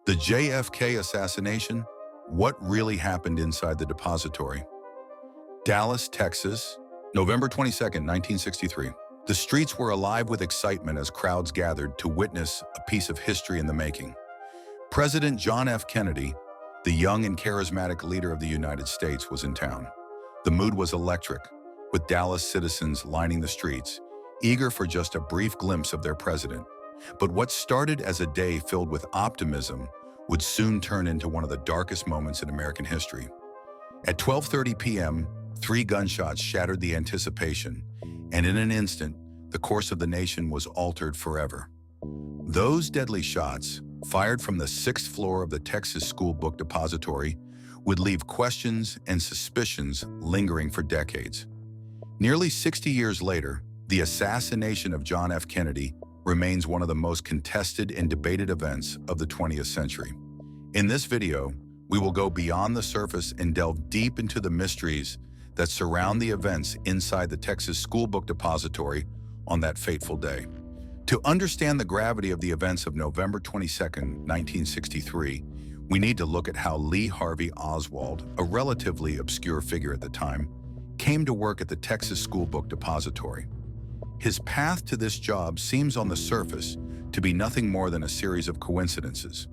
The JFK Assassination? What really happened inside the depository? Dallas, Texas, November 22nd, 1963. The streets were alive with excitement as crowds gathered to witness a piece of history in the making. President John F. Kennedy, the young and charismatic leader of the United States, was in town. The mood was electric, with Dallas citizens lining the streets, eager for just a brief glimpse of their president. But what started as a day filled with optimism would soon turn into one of the darkest moments in American history. At 12:30 p.m., 3 gunshots shattered the anticipation, and in an instant, the course of the nation was altered forever. Those deadly shots, fired from the 6th floor of the Texas School Book Depository, would leave questions and suspicions lingering for decades. Nearly 60 years later, the assassination of John F. Kennedy remains one of the most contested and debated events of the 20th century. In this video, we will go beyond the surface and delve deep into the mysteries that surround the events inside the Texas School Book Depository on that fateful day. To understand the gravity of the events of November 22nd, 1963, we need to look at how Lee Harvey Oswald, a relatively obscure figure at the time, came to work at the Texas School Book Depository. His path to this job seems on the surface to be nothing more than a series of coincidences.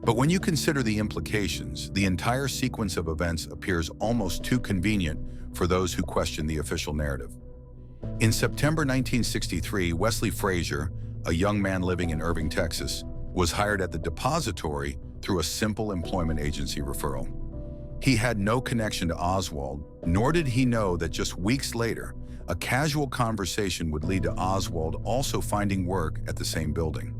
But when you consider the implications, the entire sequence of events appears almost too convenient for those who question the official narrative. In September 1963, Wesley Frazier, a young man living in Irving, Texas, was hired at the depository through a simple employment agency referral. He had no connection to Oswald, nor did he know that just weeks later, a casual conversation would lead to Oswald also finding work at the same building.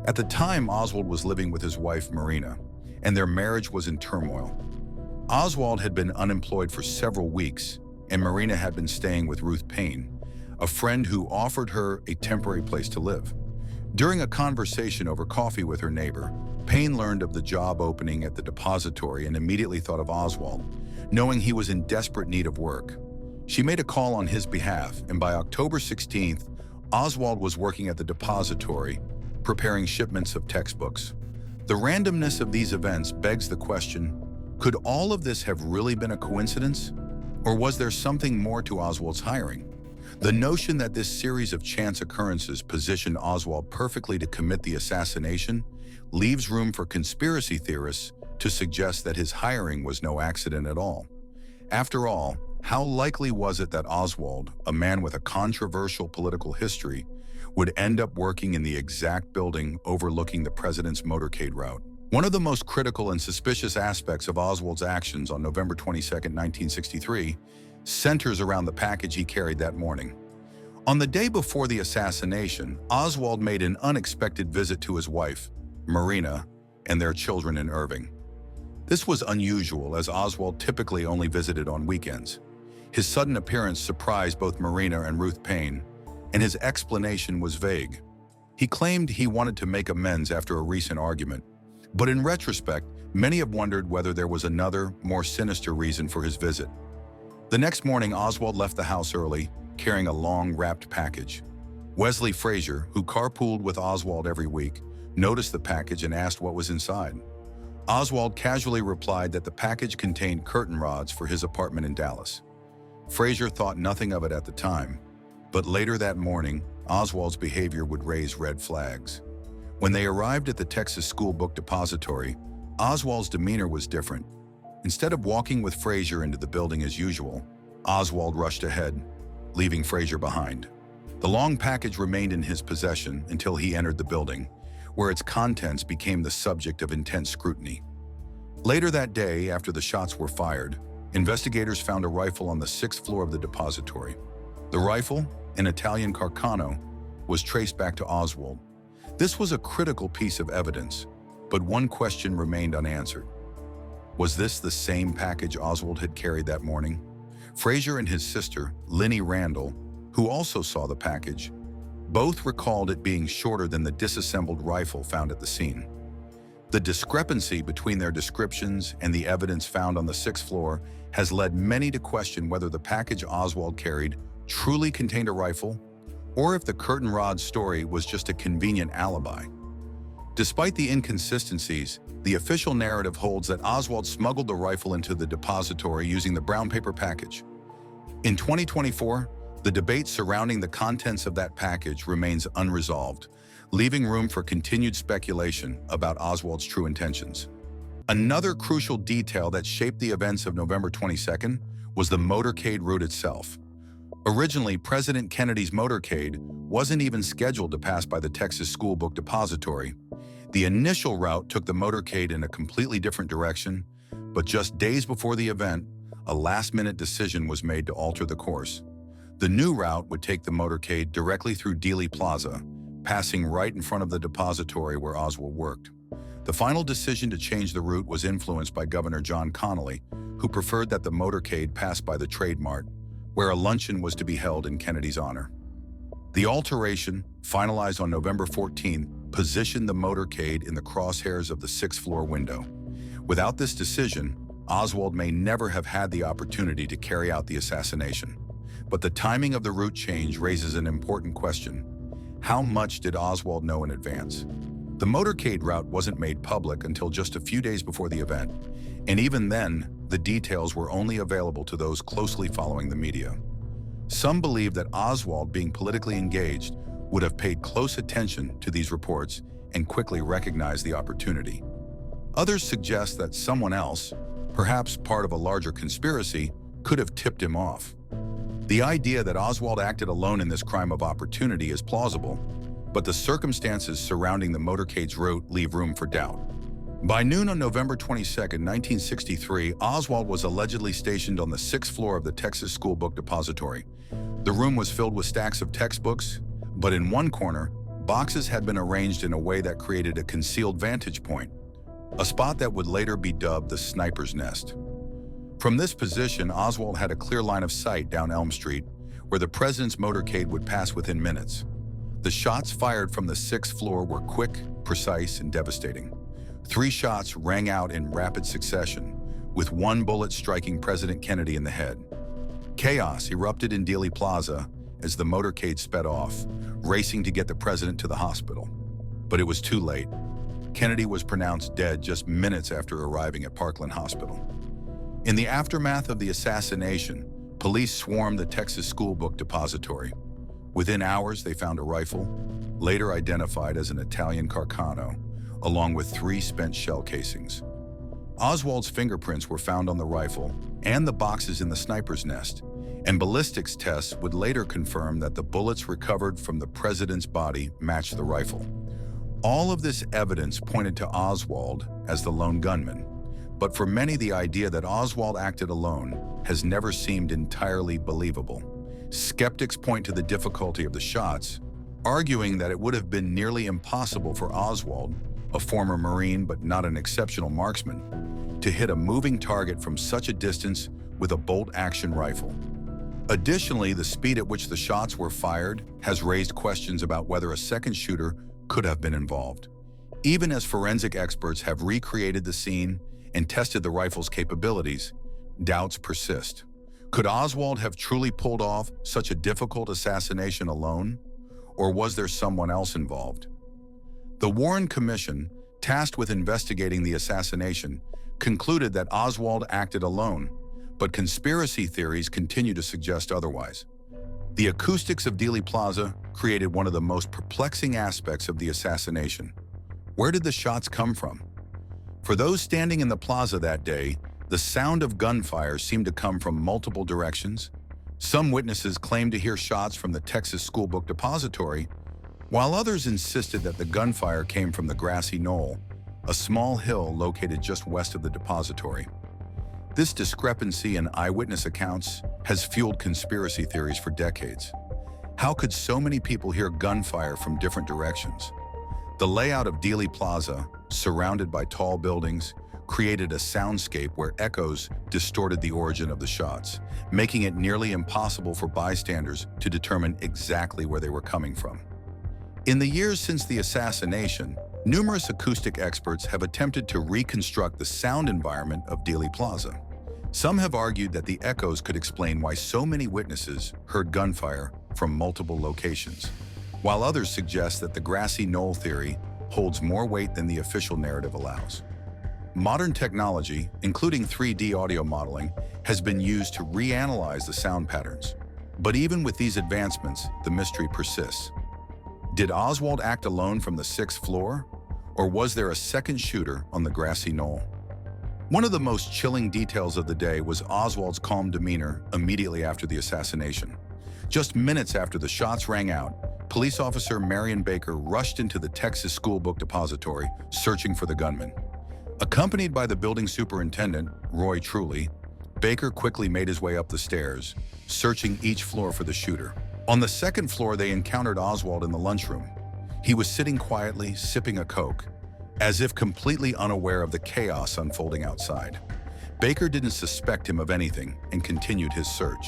At the time, Oswald was living with his wife, Marina, and their marriage was in turmoil. Oswald had been unemployed for several weeks, and Marina had been staying with Ruth Payne, a friend who offered her a temporary place to live. During a conversation over coffee with her neighbor, Payne learned of the job opening at the depository and immediately thought of Oswald, knowing he was in desperate need of work. She made a call on his behalf, and by October 16th, Oswald was working at the depository, preparing shipments of textbooks. The randomness of these events begs the question, could all of this have really been a coincidence? Or was there something more to Oswald's hiring? The notion that this series of chance occurrences positioned Oswald perfectly to commit the assassination leaves room for conspiracy theorists to suggest that his hiring was no accident at all. After all, how likely was it that Oswald, a man with a controversial political history, would end up working in the exact building overlooking the president's motorcade route? One of the most critical and suspicious aspects of Oswald's actions on November 22nd, 1963, centers around the package he carried that morning. On the day before the assassination, Oswald made an unexpected visit to his wife, Marina, and their children in Irving. This was unusual, as Oswald typically only visited on weekends. His sudden appearance surprised both Marina and Ruth Payne, and his explanation was vague. He claimed he wanted to make amends after a recent argument, but in retrospect, many have wondered whether there was another, more sinister reason for his visit. The next morning, Oswald left the house early, carrying a long, wrapped package. Wesley Frazier, who carpooled with Oswald every week, noticed the package and asked what was inside. Oswald casually replied that the package contained curtain rods for his apartment in Dallas. Frazier thought nothing of it at the time, but later that morning, Oswald's behavior would raise red flags. When they arrived at the Texas School Book Depository, Oswald's demeanor was different. Instead of walking with Frazier into the building as usual, Oswald rushed ahead, leaving Frazier behind. The long package remained in his possession until he entered the building, where its contents became the subject of intense scrutiny. Later that day, after the shots were fired, investigators found a rifle on the 6th floor of the depository. The rifle, an Italian Carcano, was traced back to Oswald. This was a critical piece of evidence, but one question remained unanswered. Was this the same package Oswald had carried that morning? Frazier and his sister, Linnie Randall, who also saw the package, both recalled it being shorter than the disassembled rifle found at the scene. The discrepancy between their descriptions and the evidence found on the 6th floor has led many to question whether the package Oswald carried truly contained a rifle, or if the curtain rod story was just a convenient alibi. Despite the inconsistencies, the official narrative holds that Oswald smuggled the rifle into the depository using the brown paper package. In 2024, the debate surrounding the contents of that package remains unresolved, leaving room for continued speculation about Oswald's true intentions. Another crucial detail that shaped the events of November 22nd was the motorcade route itself. Originally, President Kennedy's motorcade wasn't even scheduled to pass by the Texas School Book Depository. The initial route took the motorcade in a completely different direction, but just days before the event, a last-minute decision was made to alter the course. The new route would take the motorcade directly through Dealey Plaza, passing right in front of the depository where Oswald worked. The final decision to change the route was influenced by Governor John Connally, who preferred that the motorcade pass by the Trade Mart, where a luncheon was to be held in Kennedy's honor. The alteration, finalized on November 14, positioned the motorcade in the crosshairs of the sixth-floor window. Without this decision, Oswald may never have had the opportunity to carry out the assassination. But the timing of the route change raises an important question. How much did Oswald know in advance? The motorcade route wasn't made public until just a few days before the event, and even then, the details were only available to those closely following the media. Some believe that Oswald, being politically engaged, would have paid close attention to these reports and quickly recognized the opportunity. Others suggest that someone else, perhaps part of a larger conspiracy, could have tipped him off. The idea that Oswald acted alone in this crime of opportunity is plausible, but the circumstances surrounding the motorcade's route leave room for doubt. By noon on November 22, 1963, Oswald was allegedly stationed on the sixth floor of the Texas School Book Depository. The room was filled with stacks of textbooks, but in one corner, boxes had been arranged in a way that created a concealed vantage point, a spot that would later be dubbed the sniper's nest. From this position, Oswald had a clear line of sight down Elm Street, where the president's motorcade would pass within minutes. The shots fired from the sixth floor were quick, precise, and devastating. 3 shots rang out in rapid succession, with one bullet striking President Kennedy in the head. Chaos erupted in Dealey Plaza as the motorcade sped off, racing to get the president to the hospital. But it was too late. Kennedy was pronounced dead just minutes after arriving at Parkland Hospital. In the aftermath of the assassination, police swarmed the Texas School Book Depository. Within hours, they found a rifle, later identified as an Italian Carcano, along with 3 spent shell casings. Oswald's fingerprints were found on the rifle and the boxes in the sniper's nest, and ballistics tests would later confirm that the bullets recovered from the president's body matched the rifle. All of this evidence pointed to Oswald as the lone gunman, but for many, the idea that Oswald acted alone has never seemed entirely believable. Skeptics point to the difficulty of the shots, arguing that it would have been nearly impossible for Oswald, a former Marine but not an exceptional marksman, to hit a moving target from such a distance with a bolt-action rifle. Additionally, the speed at which the shots were fired has raised questions about whether a second shooter could have been involved. Even as forensic experts have recreated the scene and tested the rifle's capabilities, doubts persist. Could Oswald have truly pulled off such a difficult assassination alone, or was there someone else involved? The Warren Commission, tasked with investigating the assassination, concluded that Oswald acted alone, but conspiracy theories continue to suggest otherwise. The acoustics of Dealey Plaza created one of the most perplexing aspects of the assassination. Where did the shots come from? For those standing in the plaza that day, the sound of gunfire seemed to come from multiple directions. Some witnesses claimed to hear shots from the Texas School Book Depository, while others insisted that the gunfire came from the grassy knoll, a small hill located just west of the depository. This discrepancy in eyewitness accounts has fueled conspiracy theories for decades. How could so many people hear gunfire from different directions? The layout of Dealey Plaza, surrounded by tall buildings, created a soundscape where echoes distorted the origin of the shots, making it nearly impossible for bystanders to determine exactly where they were coming from. In the years since the assassination, numerous acoustic experts have attempted to reconstruct the sound environment of Dealey Plaza. Some have argued that the echoes could explain why so many witnesses heard gunfire from multiple locations, while others suggest that the grassy knoll theory holds more weight than the official narrative allows. Modern technology, including 3D audio modeling, has been used to reanalyze the sound patterns. But even with these advancements, the mystery persists. Did Oswald act alone from the 6th floor? Or was there a second shooter on the grassy knoll? One of the most chilling details of the day was Oswald's calm demeanor immediately after the assassination. Just minutes after the shots rang out, police officer Marion Baker rushed into the Texas School Book Depository, searching for the gunman. Accompanied by the building superintendent, Roy Truly, Baker quickly made his way up the stairs, searching each floor for the shooter. On the 2nd floor, they encountered Oswald in the lunchroom. He was sitting quietly, sipping a Coke, as if completely unaware of the chaos unfolding outside. Baker didn't suspect him of anything and continued his search.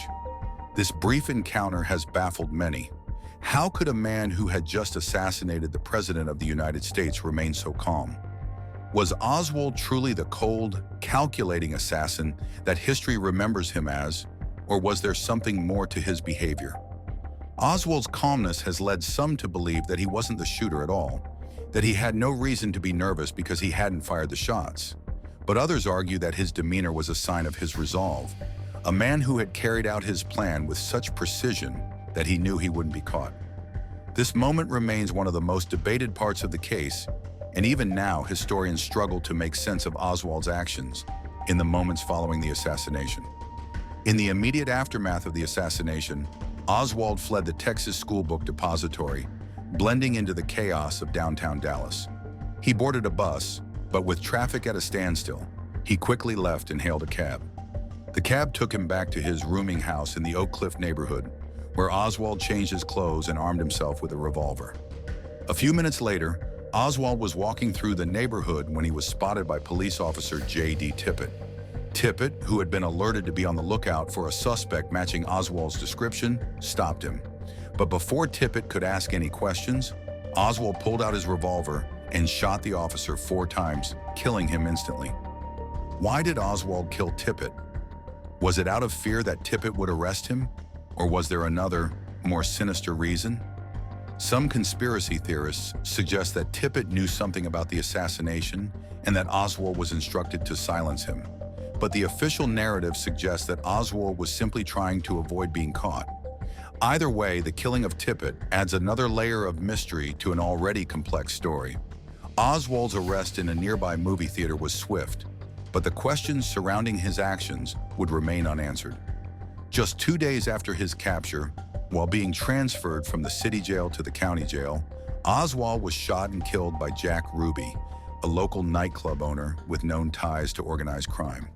This brief encounter has baffled many. How could a man who had just assassinated the President of the United States remain so calm? Was Oswald truly the cold, calculating assassin that history remembers him as, or was there something more to his behavior? Oswald's calmness has led some to believe that he wasn't the shooter at all, that he had no reason to be nervous because he hadn't fired the shots. But others argue that his demeanor was a sign of his resolve, a man who had carried out his plan with such precision that he knew he wouldn't be caught. This moment remains one of the most debated parts of the case, and even now historians struggle to make sense of Oswald's actions in the moments following the assassination. In the immediate aftermath of the assassination, Oswald fled the Texas School Book Depository, blending into the chaos of downtown Dallas. He boarded a bus, but with traffic at a standstill, he quickly left and hailed a cab. The cab took him back to his rooming house in the Oak Cliff neighborhood, where Oswald changed his clothes and armed himself with a revolver. A few minutes later, Oswald was walking through the neighborhood when he was spotted by police officer J.D. Tippit. Tippit, who had been alerted to be on the lookout for a suspect matching Oswald's description, stopped him. But before Tippit could ask any questions, Oswald pulled out his revolver and shot the officer 4 times, killing him instantly. Why did Oswald kill Tippit? Was it out of fear that Tippit would arrest him? Or was there another, more sinister reason? Some conspiracy theorists suggest that Tippit knew something about the assassination and that Oswald was instructed to silence him. But the official narrative suggests that Oswald was simply trying to avoid being caught. Either way, the killing of Tippit adds another layer of mystery to an already complex story. Oswald's arrest in a nearby movie theater was swift, but the questions surrounding his actions would remain unanswered. Just 2 days after his capture, while being transferred from the city jail to the county jail, Oswald was shot and killed by Jack Ruby, a local nightclub owner with known ties to organized crime.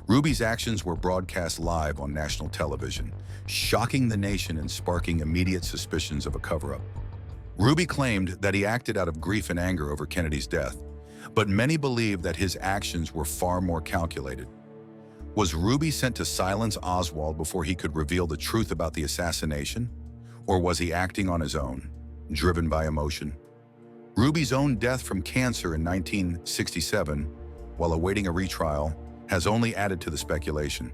Ruby's actions were broadcast live on national television, shocking the nation and sparking immediate suspicions of a cover-up. Ruby claimed that he acted out of grief and anger over Kennedy's death, but many believe that his actions were far more calculated. Was Ruby sent to silence Oswald before he could reveal the truth about the assassination? Or was he acting on his own, driven by emotion? Ruby's own death from cancer in 1967, while awaiting a retrial, has only added to the speculation.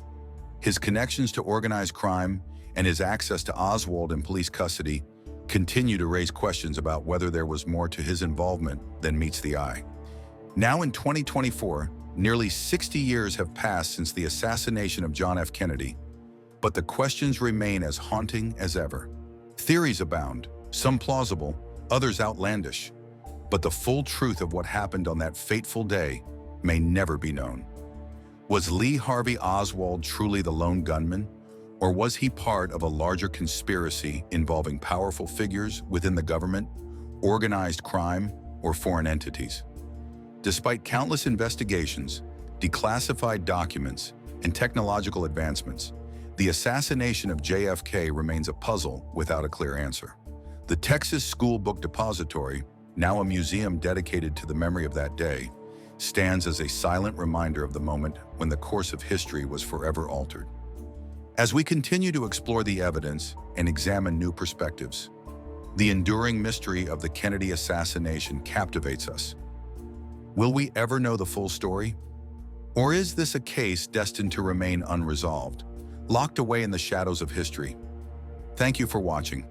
His connections to organized crime and his access to Oswald in police custody continue to raise questions about whether there was more to his involvement than meets the eye. Now in 2024, nearly 60 years have passed since the assassination of John F. Kennedy, but the questions remain as haunting as ever. Theories abound, some plausible, others outlandish, but the full truth of what happened on that fateful day may never be known. Was Lee Harvey Oswald truly the lone gunman, or was he part of a larger conspiracy involving powerful figures within the government, organized crime, or foreign entities? Despite countless investigations, declassified documents, and technological advancements, the assassination of JFK remains a puzzle without a clear answer. The Texas School Book Depository, now a museum dedicated to the memory of that day, stands as a silent reminder of the moment when the course of history was forever altered. As we continue to explore the evidence and examine new perspectives, the enduring mystery of the Kennedy assassination captivates us. Will we ever know the full story? Or is this a case destined to remain unresolved, locked away in the shadows of history? Thank you for watching.